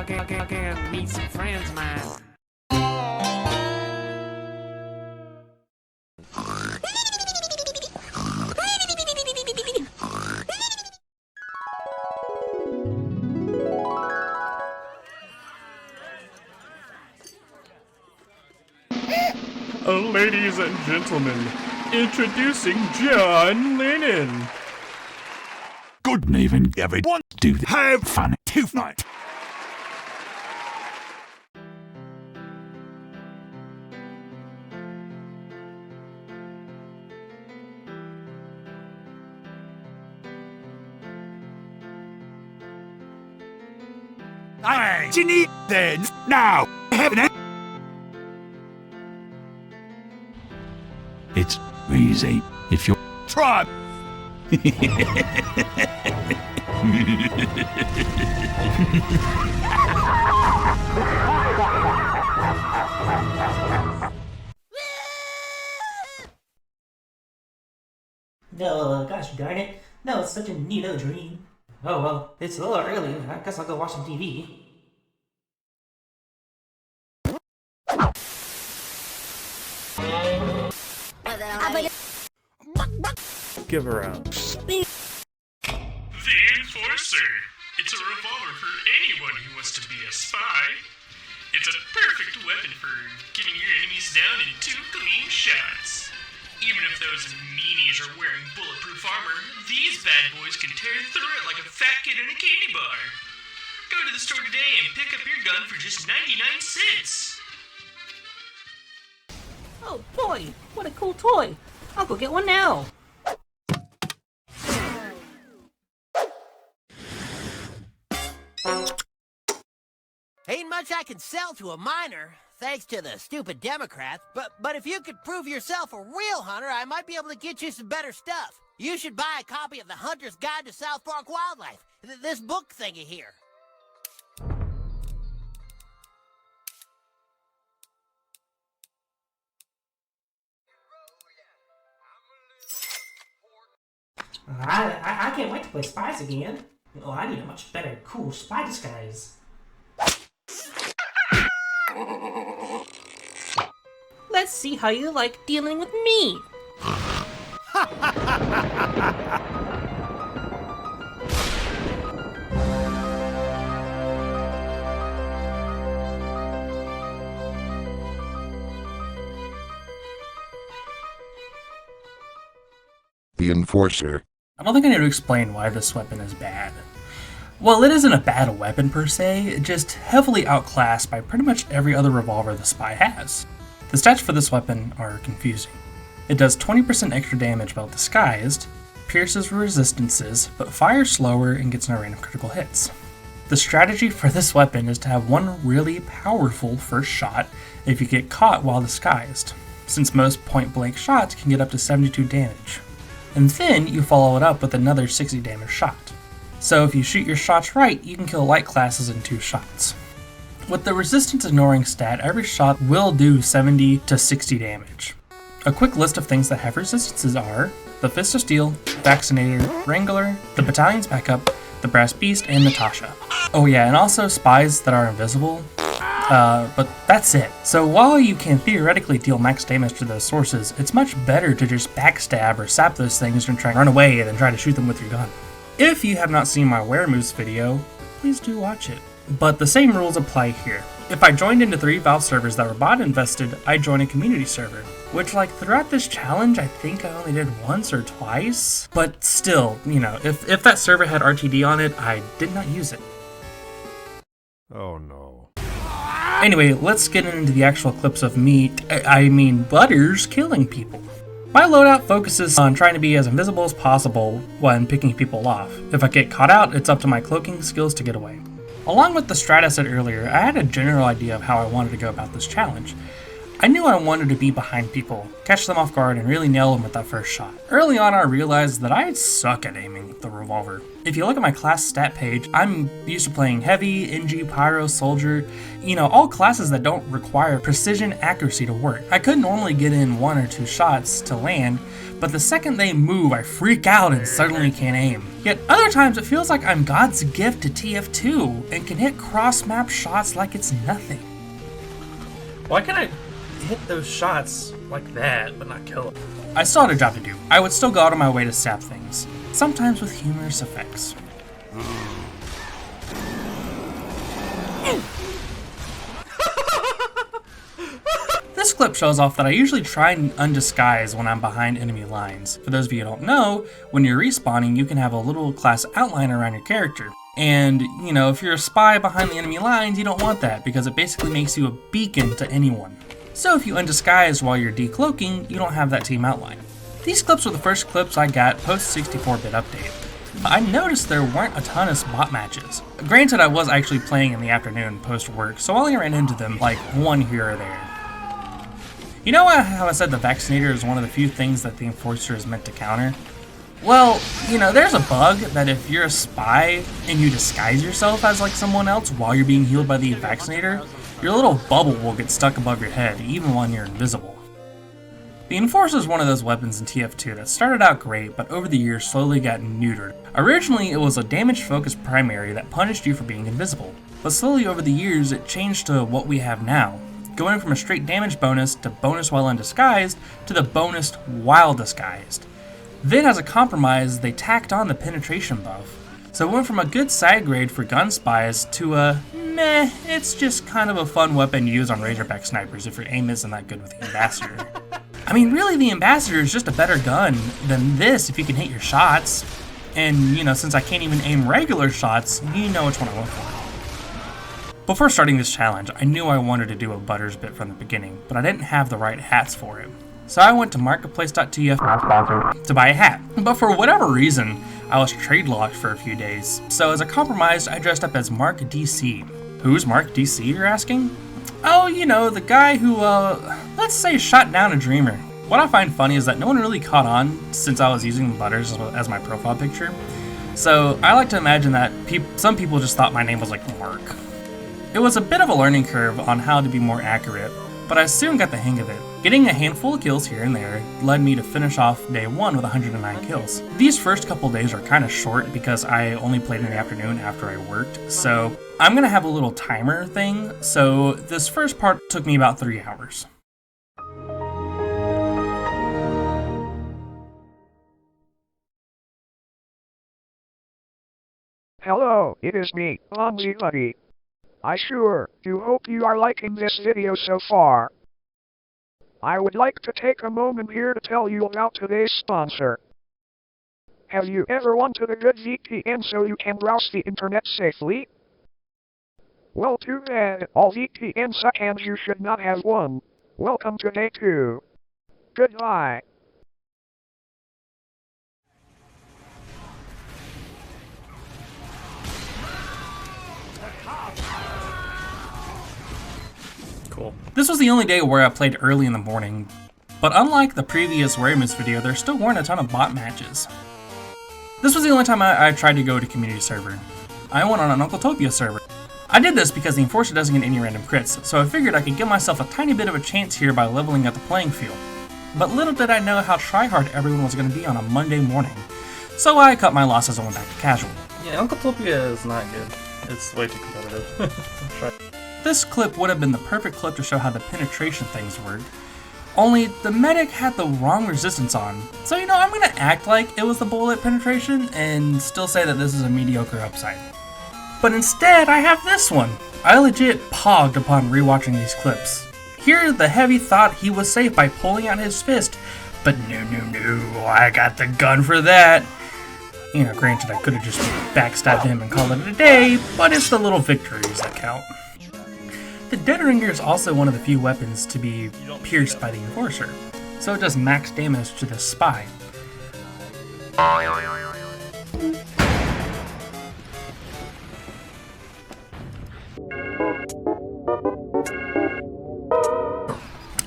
Okay, meet some friends of mine. Ladies and gentlemen, introducing John Lennon. Good evening, everyone. Do have fun tonight. You need then now. Heaven. It's easy if you try. No, gosh darn it. No, it's such a neato dream. Oh well, it's a little early. I guess I'll go watch some TV. Give her out. The Enforcer. It's a revolver for anyone who wants to be a spy. It's a perfect weapon for getting your enemies down in 2 clean shots. Even if those meanies are wearing bulletproof armor, these bad boys can tear through it like a fat kid in a candy bar. Go to the store today and pick up your gun for just 99 cents. Oh boy, what a cool toy. I'll go get one now. Ain't much I can sell to a miner, thanks to the stupid Democrats, but if you could prove yourself a real hunter, I might be able to get you some better stuff. You should buy a copy of The Hunter's Guide to South Park Wildlife, this book thingy here. I can't wait to play spies again. Oh, I need a much better, cool spy disguise. Let's see how you like dealing with me. The Enforcer. I don't think I need to explain why this weapon is bad. Well, it isn't a bad weapon per se, just heavily outclassed by pretty much every other revolver the spy has. The stats for this weapon are confusing. It does 20% extra damage while disguised, pierces resistances, but fires slower and gets no random critical hits. The strategy for this weapon is to have one really powerful first shot if you get caught while disguised, since most point-blank shots can get up to 72 damage. And then you follow it up with another 60 damage shot. So if you shoot your shots right, you can kill light classes in 2 shots. With the resistance ignoring stat, every shot will do 70 to 60 damage. A quick list of things that have resistances are the Fist of Steel, Vaccinator, Wrangler, the Battalion's Backup, the Brass Beast, and Natasha. Oh yeah, and also spies that are invisible. But that's it. So while you can theoretically deal max damage to those sources, it's much better to just backstab or sap those things and try and run away and then try to shoot them with your gun. If you have not seen my Were Moves video, please do watch it. But the same rules apply here. If I joined into 3 Valve servers that were bot invested, I'd join a community server. Which, like, throughout this challenge, I think I only did once or twice. But still, you know, if that server had RTD on it, I did not use it. Oh no. Anyway, let's get into the actual clips of me, I mean Butters, killing people. My loadout focuses on trying to be as invisible as possible when picking people off. If I get caught out, it's up to my cloaking skills to get away. Along with the strat I said earlier, I had a general idea of how I wanted to go about this challenge. I knew I wanted to be behind people, catch them off guard, and really nail them with that first shot. Early on, I realized that I suck at aiming with the revolver. If you look at my class stat page, I'm used to playing heavy, NG, pyro, soldier, all classes that don't require precision accuracy to work. I could normally get in 1 or 2 shots to land, but the second they move, I freak out and suddenly can't aim. Yet other times it feels like I'm God's gift to TF2 and can hit cross-map shots like it's nothing. Why can't I hit those shots like that, but not kill them? I still had a job to do. I would still go out of my way to stab things, sometimes with humorous effects. This clip shows off that I usually try and undisguise when I'm behind enemy lines. For those of you who don't know, when you're respawning, you can have a little class outline around your character. And, if you're a spy behind the enemy lines, you don't want that because it basically makes you a beacon to anyone. So if you undisguise while you're decloaking, you don't have that team outline. These clips were the first clips I got post 64-bit update. But I noticed there weren't a ton of spot matches. Granted, I was actually playing in the afternoon post work, so I only ran into them like one here or there. You know how I said the vaccinator is one of the few things that the enforcer is meant to counter? Well, there's a bug that if you're a spy and you disguise yourself as like someone else while you're being healed by the vaccinator, your little bubble will get stuck above your head even when you're invisible. The Enforcer is one of those weapons in TF2 that started out great but over the years slowly got neutered. Originally it was a damage focused primary that punished you for being invisible, but slowly over the years it changed to what we have now, going from a straight damage bonus to bonus while undisguised to the bonus while disguised. Then as a compromise, they tacked on the penetration buff. So it went from a good side grade for gun spies to a meh, it's just kind of a fun weapon to use on Razorback snipers if your aim isn't that good with the Ambassador. I mean, really the Ambassador is just a better gun than this if you can hit your shots. And, since I can't even aim regular shots, you know which one I went for. Before starting this challenge, I knew I wanted to do a Butters bit from the beginning, but I didn't have the right hats for it. So I went to marketplace.tf to buy a hat. But for whatever reason, I was trade locked for a few days. So as a compromise, I dressed up as Mark DC. Who's Mark DC, you're asking? Oh, the guy who, let's say shot down a dreamer. What I find funny is that no one really caught on since I was using Butters as my profile picture. So I like to imagine that some people just thought my name was like Mark. It was a bit of a learning curve on how to be more accurate, but I soon got the hang of it. Getting a handful of kills here and there led me to finish off day 1 with 109 kills. These first couple days are kind of short because I only played in the afternoon after I worked, so I'm gonna have a little timer thing, so this first part took me about 3 hours. Hello, it is me, Lullabye. I sure do hope you are liking this video so far. I would like to take a moment here to tell you about today's sponsor. Have you ever wanted a good VPN so you can browse the internet safely? Well, too bad, all VPN suck and you should not have one. Welcome to day 2. Goodbye. Cool. This was the only day where I played early in the morning, but unlike the previous Weremus video, there still weren't a ton of bot matches. This was the only time I tried to go to community server. I went on an Uncletopia server. I did this because the Enforcer doesn't get any random crits, so I figured I could give myself a tiny bit of a chance here by leveling up the playing field. But little did I know how tryhard everyone was going to be on a Monday morning, so I cut my losses and went back to casual. Yeah, Uncletopia is not good. It's way too competitive. This clip would have been the perfect clip to show how the penetration things work, only the medic had the wrong resistance on. So I'm gonna act like it was the bullet penetration and still say that this is a mediocre upside. But instead I have this one. I legit pogged upon rewatching these clips. Here the heavy thought he was safe by pulling out his fist, but no, I got the gun for that. Granted I could have just backstabbed him and called it a day, but it's the little victories that count. The Dead Ringer is also one of the few weapons to be pierced by the Enforcer, so it does max damage to the spy.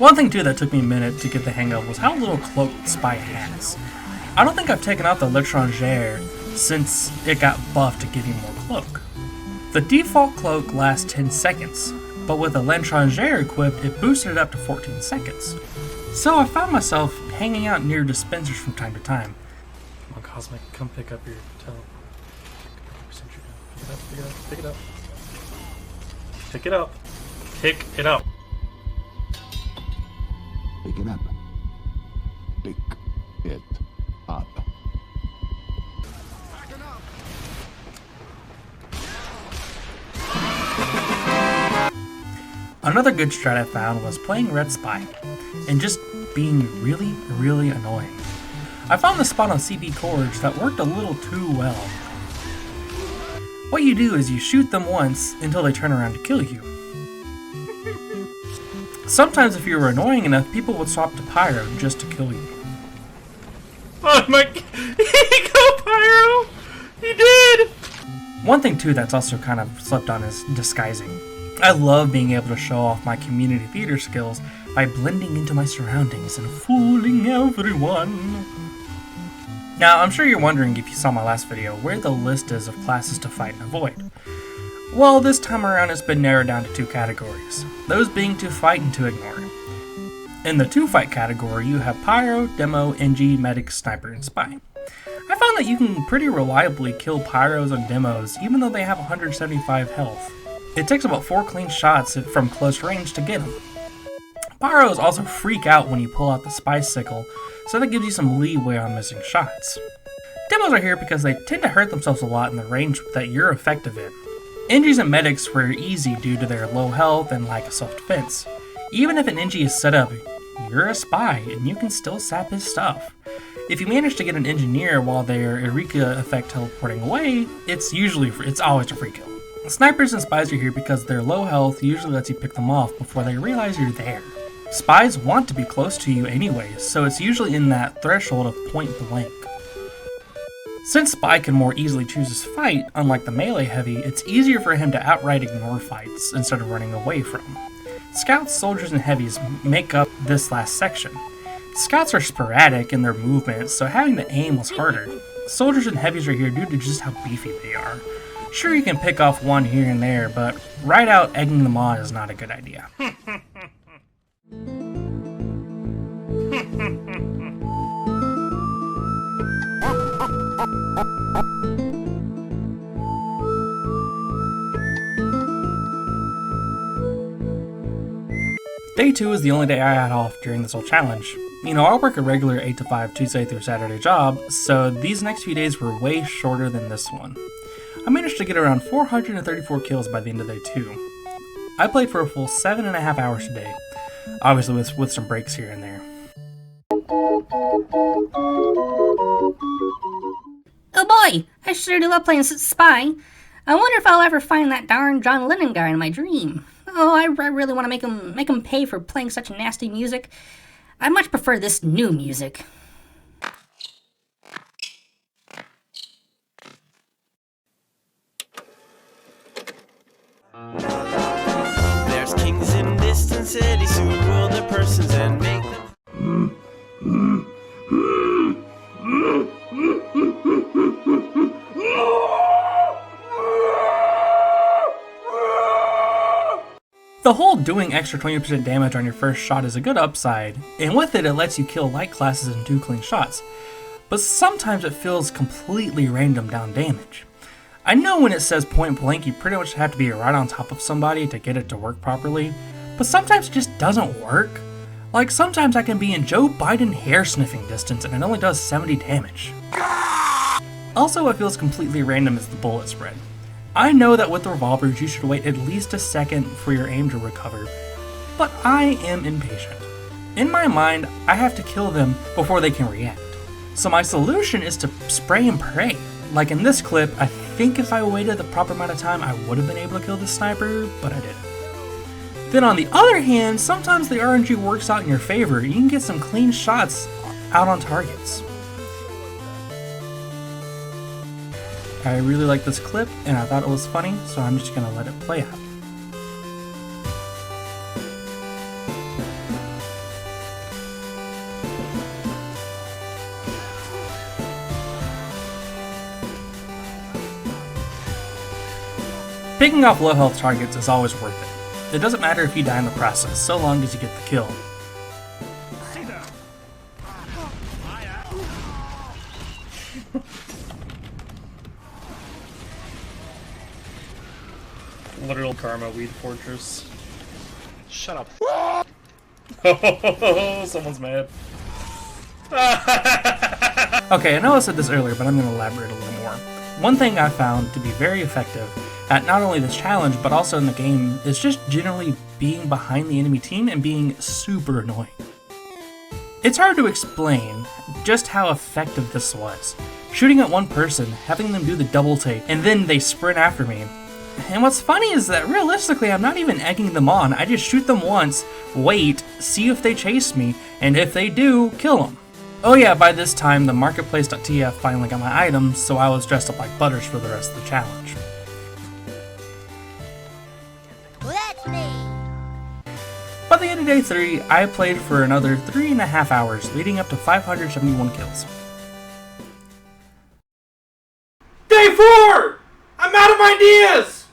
One thing too that took me a minute to get the hang of was how little cloak the Spy has. I don't think I've taken out the L'Étranger since it got buffed to give you more cloak. The default cloak lasts 10 seconds, but with the L'Étranger equipped, it boosted it up to 14 seconds. So I found myself hanging out near dispensers from time to time. Come on, Cosmic, come pick up your teleport. Pick it up, pick it up. Pick it up. Pick it up. Pick it up. Pick it up. Another good strat I found was playing Red Spy, and just being really, really annoying. I found the spot on CB Cords that worked a little too well. What you do is you shoot them once until they turn around to kill you. Sometimes if you were annoying enough, people would swap to Pyro just to kill you. Oh my... He got Pyro! He did! One thing too that's also kind of slipped on is disguising. I love being able to show off my community theater skills by blending into my surroundings and fooling everyone. Now, I'm sure you're wondering if you saw my last video where the list is of classes to fight and avoid. Well, this time around it's been narrowed down to 2 categories, those being to fight and to ignore. In the to fight category, you have Pyro, Demo, NG, Medic, Sniper, and Spy. I found that you can pretty reliably kill Pyros and Demos even though they have 175 health. It takes about 4 clean shots from close range to get them. Pyros also freak out when you pull out the Spy Sickle, so that gives you some leeway on missing shots. Demos are here because they tend to hurt themselves a lot in the range that you're effective in. NGs and Medics were easy due to their low health and lack of self-defense. Even if an NG is set up, you're a Spy and you can still sap his stuff. If you manage to get an Engineer while their Eureka effect teleporting away, it's always a free kill. Snipers and Spies are here because their low health usually lets you pick them off before they realize you're there. Spies want to be close to you anyways, so it's usually in that threshold of point blank. Since Spy can more easily choose his fight, unlike the melee heavy, it's easier for him to outright ignore fights instead of running away from them. Scouts, soldiers, and heavies make up this last section. Scouts are sporadic in their movements, so having to aim was harder. Soldiers and heavies are here due to just how beefy they are. Sure, you can pick off one here and there, but right out egging them on is not a good idea. Day 2 is the only day I had off during this whole challenge. You know, I work a regular 8 to 5 Tuesday through Saturday job, so these next few days were way shorter than this one. I managed to get around 434 kills by the end of day 2. I played for a full 7.5 hours a day, obviously with some breaks here and there. Oh boy, I sure do love playing Spy. I wonder if I'll ever find that darn John Lennon guy in my dream. Oh, I really want to make him pay for playing such nasty music. I much prefer this new music. There's kings in distant cities who rule their persons and make them. The whole doing extra 20% damage on your first shot is a good upside, and with it lets you kill light classes in 2 clean shots, but sometimes it feels completely random down damage. I know when it says point blank you pretty much have to be right on top of somebody to get it to work properly, but sometimes it just doesn't work. Like sometimes I can be in Joe Biden hair sniffing distance and it only does 70 damage. Also, what feels completely random is the bullet spread. I know that with the revolvers you should wait at least a second for your aim to recover, but I am impatient. In my mind, I have to kill them before they can react. So my solution is to spray and pray. Like in this clip, I think if I waited the proper amount of time I would have been able to kill the sniper, but I didn't. Then on the other hand, sometimes the RNG works out in your favor. You can get some clean shots out on targets. I really like this clip and I thought it was funny, so I'm just gonna let it play out. Picking off low health targets is always worth it. It doesn't matter if you die in the process, so long as you get the kill. Literal karma weed fortress. Shut up. Oh, someone's mad. Okay, I know I said this earlier, but I'm going to elaborate a little more. One thing I found to be very effective at not only this challenge, but also in the game, is just generally being behind the enemy team and being super annoying. It's hard to explain just how effective this was. Shooting at one person, having them do the double take, and then they sprint after me. And what's funny is that realistically I'm not even egging them on, I just shoot them once, wait, see if they chase me, and if they do, kill them. Oh yeah, by this time the marketplace.tf finally got my items, so I was dressed up like Butters for the rest of the challenge. That's me. By the end of day 3, I played for another 3.5 hours, leading up to 571 kills. Day 4! I'm out of ideas!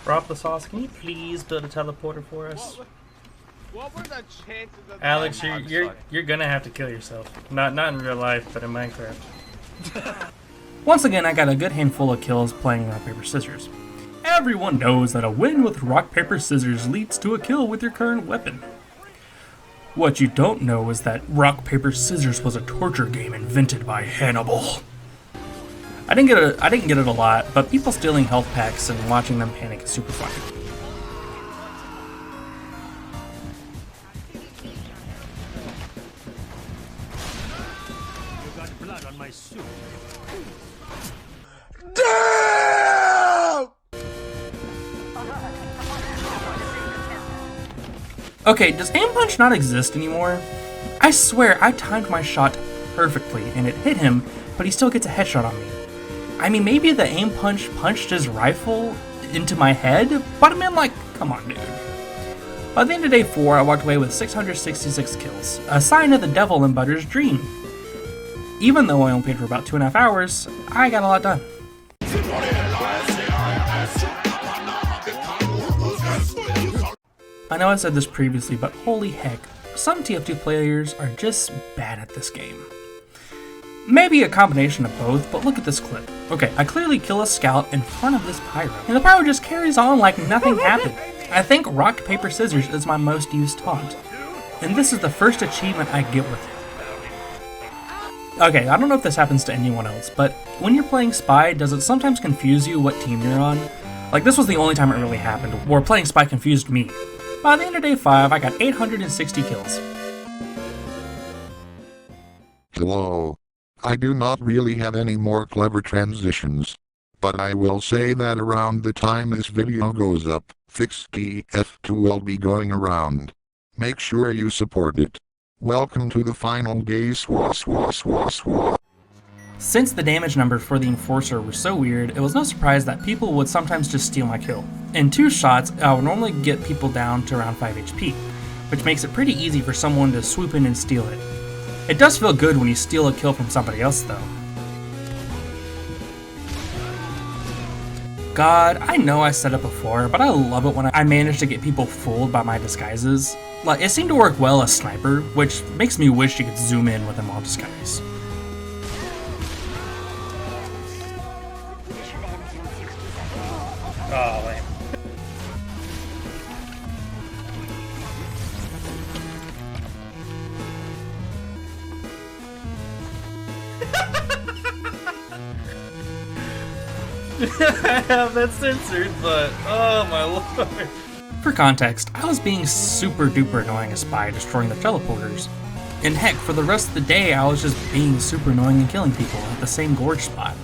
Drop the sauce. Can you please build a teleporter for us? What were the chances of Alex, that? you're gonna have to kill yourself. Not in real life, but in Minecraft. Once again, I got a good handful of kills playing rock, paper, scissors. Everyone knows that a win with rock, paper, scissors leads to a kill with your current weapon. What you don't know is that rock, paper, scissors was a torture game invented by Hannibal. I didn't get it a lot, but people stealing health packs and watching them panic is super fun. You got blood on my suit. Okay, does aim punch not exist anymore? I swear I timed my shot perfectly and it hit him, but he still gets a headshot on me. I mean, maybe the aim punch punched his rifle into my head, but I mean, like, come on, dude. By the end of day 4, I walked away with 666 kills, a sign of the devil in Butter's dream. Even though I only played for about 2.5 hours, I got a lot done. I know I said this previously, but holy heck, some TF2 players are just bad at this game. Maybe a combination of both, but look at this clip. Okay, I clearly kill a scout in front of this pyro, and the pyro just carries on like nothing happened. I think rock, paper, scissors is my most used taunt, and this is the first achievement I get with it. Okay, I don't know if this happens to anyone else, but when you're playing Spy, does it sometimes confuse you what team you're on? Like, this was the only time it really happened, where playing Spy confused me. By the end of day 5, I got 860 kills. Hello. I do not really have any more clever transitions. But I will say that around the time this video goes up, Fixed TF2 will be going around. Make sure you support it. Welcome to the final gay swa. Since the damage numbers for the Enforcer were so weird, it was no surprise that people would sometimes just steal my kill. In 2 shots, I would normally get people down to around 5 HP, which makes it pretty easy for someone to swoop in and steal it. It does feel good when you steal a kill from somebody else though. God, I know I said it before, but I love it when I manage to get people fooled by my disguises. Like, it seemed to work well as Sniper, which makes me wish you could zoom in with them all disguised. Oh, lame. I have that censored, but oh my lord. For context, I was being super duper annoying as Spy, destroying the teleporters. And heck, for the rest of the day I was just being super annoying and killing people at the same gorge spot.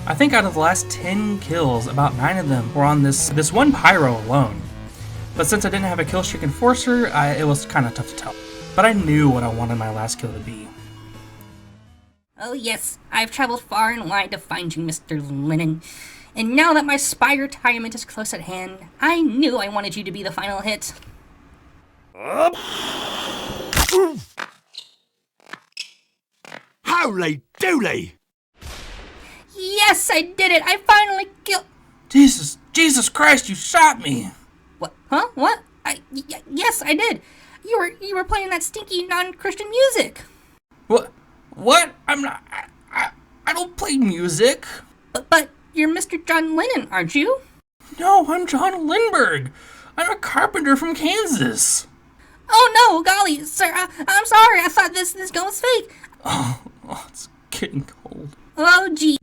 I think out of the last 10 kills, about 9 of them were on this one pyro alone. But since I didn't have a kill streak enforcer, it was kind of tough to tell. But I knew what I wanted my last kill to be. Oh yes, I've traveled far and wide to find you, Mr. Lennon. And now that my Spy retirement is close at hand, I knew I wanted you to be the final hit. Holy dooly! Yes, I did it! I finally killed... Jesus Christ, you shot me! What? Huh? What? Yes, I did. You were playing that stinky non-Christian music. What? What? I'm not. I don't play music. But you're Mr. John Lennon, aren't you? No, I'm John Lindbergh. I'm a carpenter from Kansas. Oh no, golly, sir, I'm sorry. I thought this gun was fake. Oh, it's getting cold. Oh, gee.